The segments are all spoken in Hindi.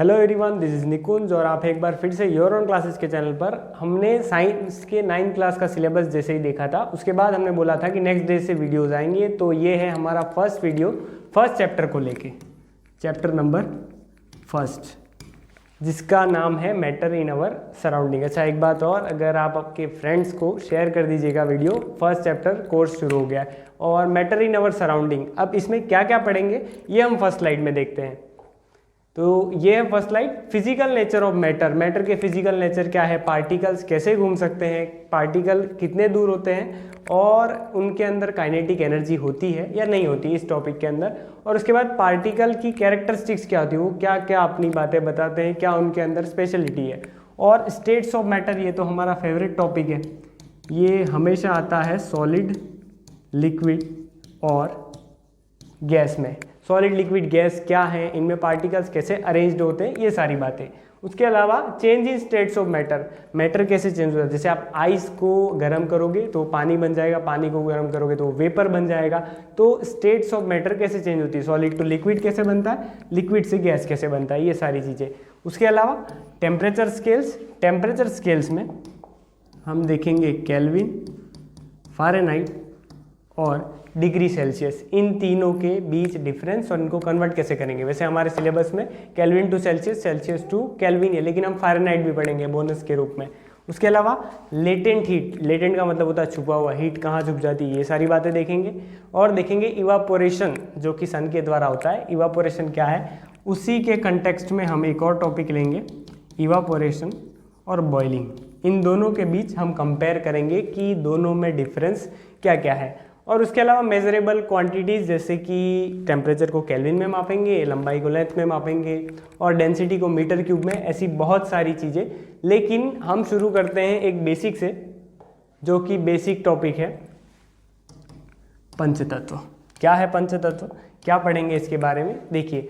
हेलो एवरीवन, दिस इज निकुंज और आप एक बार फिर से योर ऑन क्लासेस के चैनल पर। हमने साइंस के 9th क्लास का सिलेबस जैसे ही देखा था, उसके बाद हमने बोला था कि नेक्स्ट डे से वीडियोस आएंगे। तो ये है हमारा फर्स्ट वीडियो, फर्स्ट चैप्टर को लेके, चैप्टर नंबर फर्स्ट, जिसका नाम है मैटर इन अवर सराउंडिंग। अच्छा, एक बात और, अगर आप आपके फ्रेंड्स को शेयर कर दीजिएगा वीडियो, फर्स्ट चैप्टर कोर्स शुरू हो गया है और मैटर इन अवर सराउंडिंग। अब इसमें क्या क्या पढ़ेंगे ये हम फर्स्ट स्लाइड में देखते हैं। तो ये है first slide, physical nature of matter. Matter के फिजिकल नेचर क्या है, पार्टिकल्स कैसे घूम सकते हैं, पार्टिकल कितने दूर होते हैं और उनके अंदर काइनेटिक एनर्जी होती है या नहीं होती इस टॉपिक के अंदर। और उसके बाद पार्टिकल की कैरेक्टरिस्टिक्स क्या होती है, वो क्या क्या अपनी बातें बताते हैं, क्या उनके अंदर स्पेशलिटी है। और स्टेट्स ऑफ मैटर, ये तो हमारा फेवरेट टॉपिक है, ये हमेशा आता है सॉलिड, लिक्विड और गैस में। सॉलिड, लिक्विड, गैस क्या है, इनमें पार्टिकल्स कैसे अरेंज्ड होते हैं, ये सारी बातें। उसके अलावा change in states of matter, matter कैसे चेंज होता है। जैसे आप आइस को गर्म करोगे तो पानी बन जाएगा, पानी को गर्म करोगे तो वेपर बन जाएगा। तो स्टेट्स ऑफ मैटर कैसे चेंज होती है, सॉलिड टू लिक्विड कैसे बनता है, लिक्विड से गैस कैसे बनता है, ये सारी चीज़ें। उसके अलावा टेम्परेचर स्केल्स, टेम्परेचर स्केल्स में हम देखेंगे केल्विन, फ़ारेनहाइट और डिग्री सेल्सियस, इन तीनों के बीच डिफरेंस और इनको कन्वर्ट कैसे करेंगे। वैसे हमारे सिलेबस में Kelvin to Celsius, Celsius to Kelvin है, लेकिन हम फ़ारेनहाइट भी पढ़ेंगे बोनस के रूप में। उसके अलावा लेटेंट हीट, लेटेंट का मतलब होता है छुपा हुआ, हीट कहाँ छुप जाती है, ये सारी बातें देखेंगे। और देखेंगे इवापोरेशन, जो कि सन के द्वारा होता है। इवापोरेशन क्या है, उसी के कंटेक्स्ट में हम एक और टॉपिक लेंगे, इवापोरेशन और बॉइलिंग। इन दोनों के बीच हम कंपेयर करेंगे कि दोनों में डिफरेंस क्या क्या है। और उसके अलावा मेजरेबल क्वांटिटीज़, जैसे कि टेम्परेचर को केल्विन में मापेंगे, लंबाई को लेंथ में मापेंगे और डेंसिटी को मीटर क्यूब में, ऐसी बहुत सारी चीज़ें। लेकिन हम शुरू करते हैं एक बेसिक से, जो कि बेसिक टॉपिक है पंचतत्व। क्या है पंचतत्व, क्या पढ़ेंगे इसके बारे में। देखिए,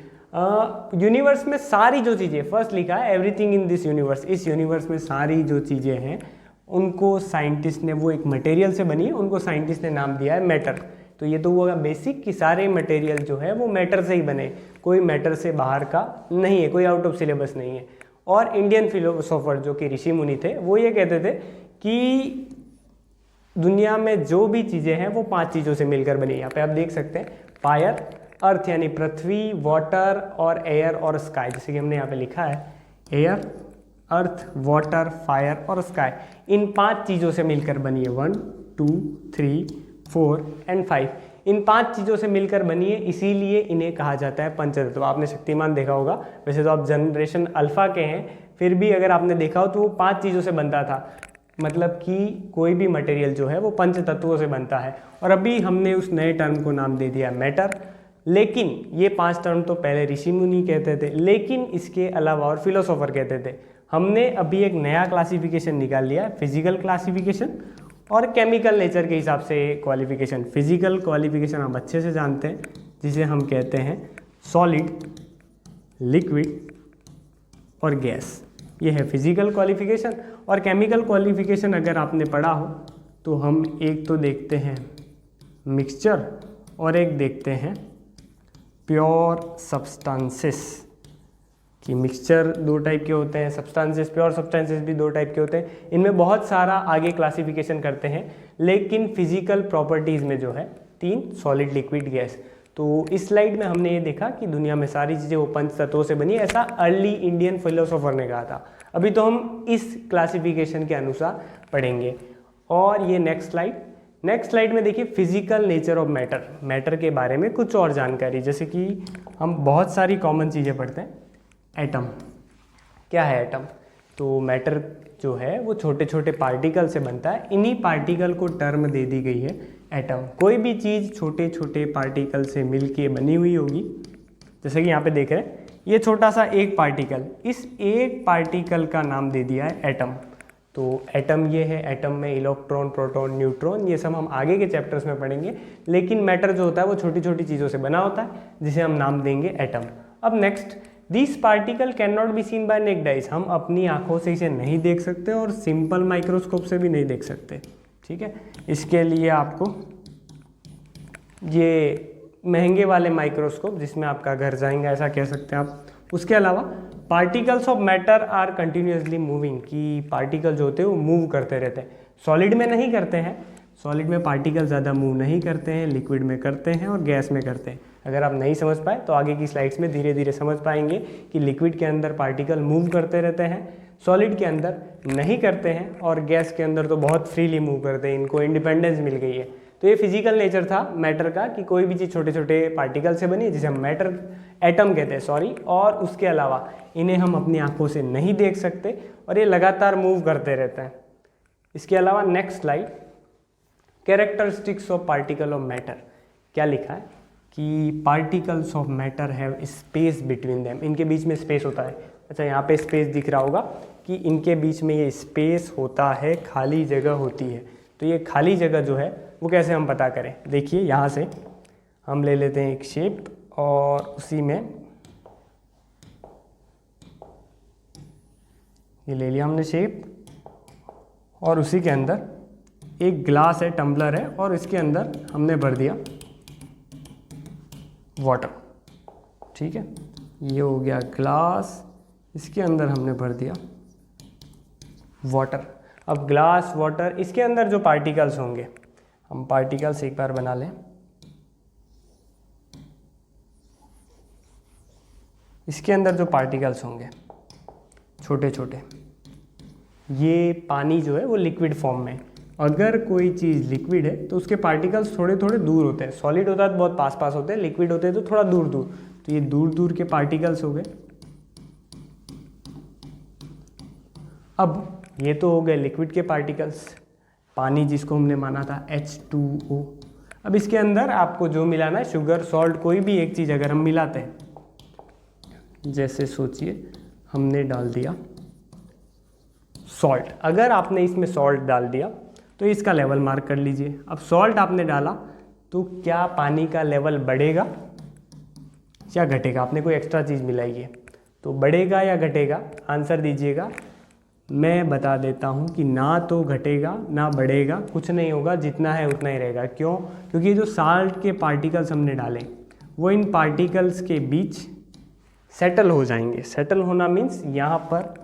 यूनिवर्स में सारी जो चीज़ें, फर्स्ट लिखा है एवरीथिंग इन दिस यूनिवर्स, इस यूनिवर्स में सारी जो चीज़ें हैं उनको साइंटिस्ट ने, वो एक मटेरियल से बनी है, उनको साइंटिस्ट ने नाम दिया है मैटर। तो ये तो हुआ बेसिक कि सारे मटेरियल जो है वो मैटर से ही बने, कोई मैटर से बाहर का नहीं है, कोई आउट ऑफ सिलेबस नहीं है। और इंडियन फिलोसोफर जो कि ऋषि मुनि थे, वो ये कहते थे कि दुनिया में जो भी चीज़ें हैं वो 5 चीज़ों से मिलकर बनी है। यहाँ पे आप देख सकते हैं, फायर, अर्थ यानी पृथ्वी, वाटर और एयर और स्काई, जैसे कि हमने यहाँ पे लिखा है एयर, अर्थ, वाटर, फायर और स्काई। इन 5 चीज़ों से मिलकर बनी है, 1, 2, 3, 4 एंड 5। इन 5 चीज़ों से मिलकर बनी है, इसीलिए इन्हें कहा जाता है पंचतत्व। आपने शक्तिमान देखा होगा, वैसे तो आप जनरेशन अल्फा के हैं, फिर भी अगर आपने देखा हो तो वो 5 चीज़ों से बनता था। मतलब कि कोई भी मटेरियल जो है वो पंचतत्वों से बनता है। और अभी हमने उस नए टर्म को नाम दे दिया मैटर। लेकिन ये 5 टर्म तो पहले ऋषि मुनि कहते थे, लेकिन इसके अलावा और फिलोसोफर कहते थे। हमने अभी एक नया क्लासिफिकेशन निकाल लिया, फिजिकल क्लासिफिकेशन और केमिकल नेचर के हिसाब से क्वालिफिकेशन। फिजिकल क्वालिफिकेशन हम अच्छे से जानते हैं, जिसे हम कहते हैं सॉलिड, लिक्विड और गैस, ये है फिजिकल क्वालिफिकेशन। और केमिकल क्वालिफिकेशन अगर आपने पढ़ा हो तो हम एक तो देखते हैं मिक्सचर और एक देखते हैं प्योर सब्सटेंसेस, कि मिक्सचर 2 टाइप के होते हैं, सब्सटेंसेस, प्योर सब्सटेंसेस भी 2 टाइप के होते हैं। इनमें बहुत सारा आगे क्लासिफिकेशन करते हैं, लेकिन फिजिकल प्रॉपर्टीज़ में जो है 3, सॉलिड, लिक्विड, गैस। तो इस स्लाइड में हमने ये देखा कि दुनिया में सारी चीज़ें वो 5 तत्वों से बनी, ऐसा अर्ली इंडियन फिलोसोफर ने कहा था। अभी तो हम इस क्लासिफिकेशन के अनुसार पढ़ेंगे। और ये नेक्स्ट स्लाइड में देखिए physical nature of matter, matter के बारे में कुछ और जानकारी। जैसे कि हम बहुत सारी कॉमन चीज़ें पढ़ते हैं। एटम, क्या है एटम, तो मैटर जो है वो छोटे छोटे पार्टिकल से बनता है। इन्हीं पार्टिकल को टर्म दे दी गई है एटम। कोई भी चीज़ छोटे छोटे पार्टिकल से मिलके बनी हुई होगी, जैसे कि यहाँ पे देख रहे हैं ये छोटा सा एक पार्टिकल, इस एक पार्टिकल का नाम दे दिया है एटम। तो एटम ये है, एटम में इलेक्ट्रॉन, प्रोटॉन, न्यूट्रॉन, ये सब हम आगे के चैप्टर्स में पढ़ेंगे। लेकिन मैटर जो होता है वो छोटी छोटी चीज़ों से बना होता है, जिसे हम नाम देंगे एटम। अब next, this particle can not be seen by naked eyes, हम अपनी आंखों से इसे नहीं देख सकते और सिंपल माइक्रोस्कोप से भी नहीं देख सकते। ठीक है, इसके लिए आपको ये महंगे वाले माइक्रोस्कोप, जिसमें आपका घर जाएंगे ऐसा कह सकते हैं आप। उसके अलावा particles of matter are continuously moving, कि पार्टिकल जो होते हैं वो मूव करते रहते हैं। सॉलिड में नहीं करते हैं, सॉलिड में पार्टिकल ज़्यादा मूव नहीं करते हैं, लिक्विड में करते हैं और गैस में करते हैं। अगर आप नहीं समझ पाए तो आगे की स्लाइड्स में धीरे धीरे समझ पाएंगे कि लिक्विड के अंदर पार्टिकल मूव करते रहते हैं, सॉलिड के अंदर नहीं करते हैं, और गैस के अंदर तो बहुत फ्रीली मूव करते हैं, इनको इंडिपेंडेंस मिल गई है। तो ये फिजिकल नेचर था मैटर का कि कोई भी चीज़ छोटे छोटे पार्टिकल से बनी है जिसे हम मैटर एटम कहते हैं सॉरी, और उसके अलावा इन्हें हम अपनी आंखों से नहीं देख सकते और ये लगातार मूव करते रहते हैं। इसके अलावा next slide, characteristics of particle of matter. क्या लिखा है कि particles of matter have space between them, इनके बीच में स्पेस होता है। अच्छा, यहाँ पे स्पेस दिख रहा होगा कि इनके बीच में ये स्पेस होता है, खाली जगह होती है। तो ये खाली जगह जो है वो कैसे हम पता करें, देखिए यहाँ से हम ले लेते हैं एक शेप और उसी में ये ले लिया हमने शेप, और उसी के अंदर एक ग्लास है, टम्बलर है, और इसके अंदर हमने भर दिया वाटर। ठीक है, ये हो गया ग्लास, इसके अंदर हमने भर दिया वाटर। अब ग्लास, वाटर, इसके अंदर जो पार्टिकल्स होंगे, हम पार्टिकल्स एक बार बना लें। इसके अंदर जो पार्टिकल्स होंगे छोटे छोटे, ये पानी जो है वो लिक्विड फॉर्म में। अगर कोई चीज़ लिक्विड है तो उसके पार्टिकल्स थोड़े थोड़े दूर होते हैं, सॉलिड होता है तो बहुत पास पास होते हैं, लिक्विड होते हैं तो थोड़ा दूर दूर। तो ये दूर दूर के पार्टिकल्स हो गए। अब ये तो हो गए लिक्विड के पार्टिकल्स, पानी जिसको हमने माना था H2O। अब इसके अंदर आपको जो मिलाना है, शुगर, सॉल्ट, कोई भी एक चीज़ अगर हम मिलाते हैं, जैसे सोचिए हमने डाल दिया सॉल्ट, अगर आपने इसमें सॉल्ट डाल दिया तो इसका लेवल मार्क कर लीजिए। अब सॉल्ट आपने डाला तो क्या पानी का लेवल बढ़ेगा या घटेगा? आपने कोई एक्स्ट्रा चीज़ मिलाई है तो बढ़ेगा या घटेगा, आंसर दीजिएगा। मैं बता देता हूँ कि ना तो घटेगा ना बढ़ेगा, कुछ नहीं होगा, जितना है उतना ही रहेगा। क्यों? क्योंकि जो साल्ट के पार्टिकल्स हमने डाले वो इन पार्टिकल्स के बीच सेटल हो जाएंगे। सेटल होना मीन्स यहाँ पर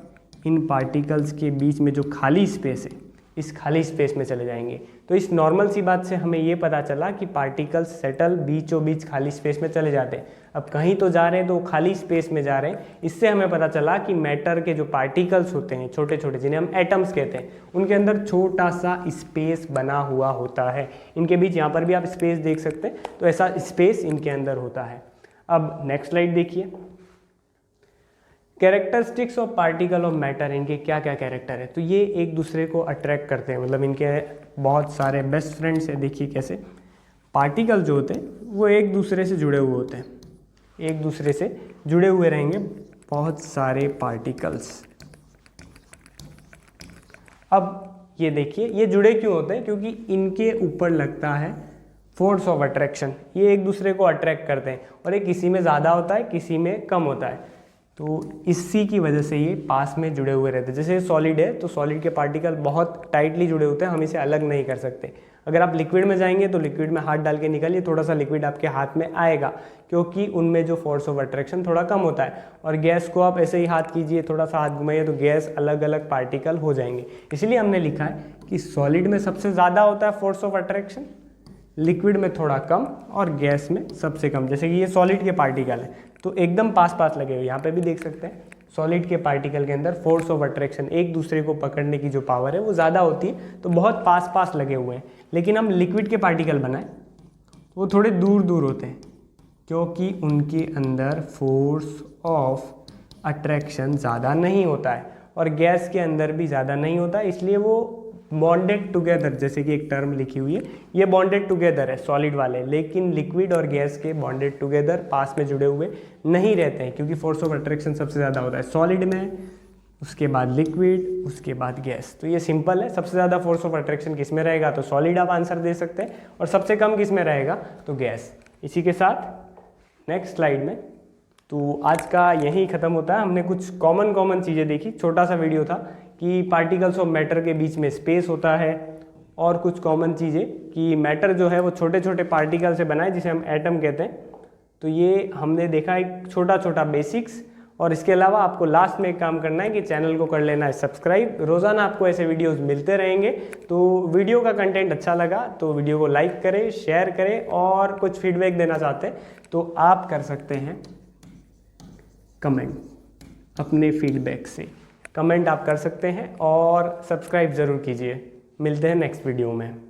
इन पार्टिकल्स के बीच में जो खाली स्पेस है, इस खाली स्पेस में चले जाएंगे। तो इस नॉर्मल सी बात से हमें ये पता चला कि पार्टिकल्स सेटल बीचों बीच खाली स्पेस में चले जाते हैं। अब कहीं तो जा रहे हैं तो खाली स्पेस में जा रहे हैं। इससे हमें पता चला कि मैटर के जो पार्टिकल्स होते हैं छोटे छोटे, जिन्हें हम एटम्स कहते हैं, उनके अंदर छोटा सा स्पेस बना हुआ होता है। इनके बीच यहाँ पर भी आप स्पेस देख सकते हैं, तो ऐसा स्पेस इनके अंदर होता है। अब नेक्स्ट स्लाइड देखिए, characteristics of particle of matter, इनके क्या क्या कैरेक्टर है। तो ये एक दूसरे को अट्रैक्ट करते हैं, मतलब इनके बहुत सारे बेस्ट फ्रेंड्स हैं। देखिए कैसे पार्टिकल जो होते हैं वो एक दूसरे से जुड़े हुए होते हैं, एक दूसरे से जुड़े हुए रहेंगे बहुत सारे पार्टिकल्स। अब ये देखिए ये जुड़े क्यों होते हैं, क्योंकि इनके ऊपर लगता है फोर्स ऑफ अट्रैक्शन। ये एक दूसरे को अट्रैक्ट करते हैं और ये किसी में ज़्यादा होता है, किसी में कम होता है। तो इसी की वजह से ये पास में जुड़े हुए रहते हैं। जैसे सॉलिड है तो सॉलिड के पार्टिकल बहुत टाइटली जुड़े होते हैं, हम इसे अलग नहीं कर सकते। अगर आप लिक्विड में जाएंगे तो लिक्विड में हाथ डाल के निकालिए, थोड़ा सा लिक्विड आपके हाथ में आएगा, क्योंकि उनमें जो फोर्स ऑफ अट्रैक्शन थोड़ा कम होता है। और गैस को आप ऐसे ही हाथ कीजिए, थोड़ा सा हाथ घुमाइए तो गैस अलग अलग पार्टिकल हो जाएंगे। इसलिए हमने लिखा है कि सॉलिड में सबसे ज़्यादा होता है फोर्स ऑफ अट्रैक्शन, लिक्विड में थोड़ा कम और गैस में सबसे कम। जैसे कि ये सॉलिड के पार्टिकल है तो एकदम पास पास लगे हुए, यहाँ पे भी देख सकते हैं सॉलिड के पार्टिकल के अंदर फोर्स ऑफ अट्रैक्शन, एक दूसरे को पकड़ने की जो पावर है वो ज़्यादा होती है, तो बहुत पास पास लगे हुए हैं। लेकिन हम लिक्विड के पार्टिकल बनाएं वो थोड़े दूर दूर होते हैं, क्योंकि उनके अंदर फोर्स ऑफ अट्रैक्शन ज़्यादा नहीं होता है और गैस के अंदर भी ज़्यादा नहीं होता है, इसलिए वो बॉन्डेड टुगेदर, जैसे कि एक टर्म लिखी हुई है, ये बॉन्डेड टुगेदर है सॉलिड वाले। लेकिन लिक्विड और गैस के बॉन्डेड टुगेदर पास में जुड़े हुए नहीं रहते हैं, क्योंकि फोर्स ऑफ अट्रैक्शन सबसे ज़्यादा होता है सॉलिड में, उसके बाद लिक्विड, उसके बाद गैस। तो ये सिंपल है, सबसे ज़्यादा फोर्स ऑफ अट्रैक्शन किस में रहेगा तो सॉलिड आप आंसर दे सकते हैं, और सबसे कम किस में रहेगा तो गैस। इसी के साथ नेक्स्ट स्लाइड में, तो आज का यही ख़त्म होता है। हमने कुछ कॉमन चीज़ें देखी, छोटा सा वीडियो था कि पार्टिकल्स ऑफ मैटर के बीच में स्पेस होता है, और कुछ कॉमन चीज़ें कि मैटर जो है वो छोटे छोटे पार्टिकल से बना है जिसे हम एटम कहते हैं। तो ये हमने देखा एक छोटा छोटा बेसिक्स, और इसके अलावा आपको लास्ट में एक काम करना है कि चैनल को कर लेना है सब्सक्राइब। रोज़ाना आपको ऐसे वीडियोस मिलते रहेंगे। तो वीडियो का कंटेंट अच्छा लगा तो वीडियो को लाइक करें, शेयर करें, और कुछ फीडबैक देना चाहते हैं तो आप कर सकते हैं कमेंट। अपने फीडबैक से कमेंट आप कर सकते हैं और सब्सक्राइब ज़रूर कीजिए। मिलते हैं नेक्स्ट वीडियो में।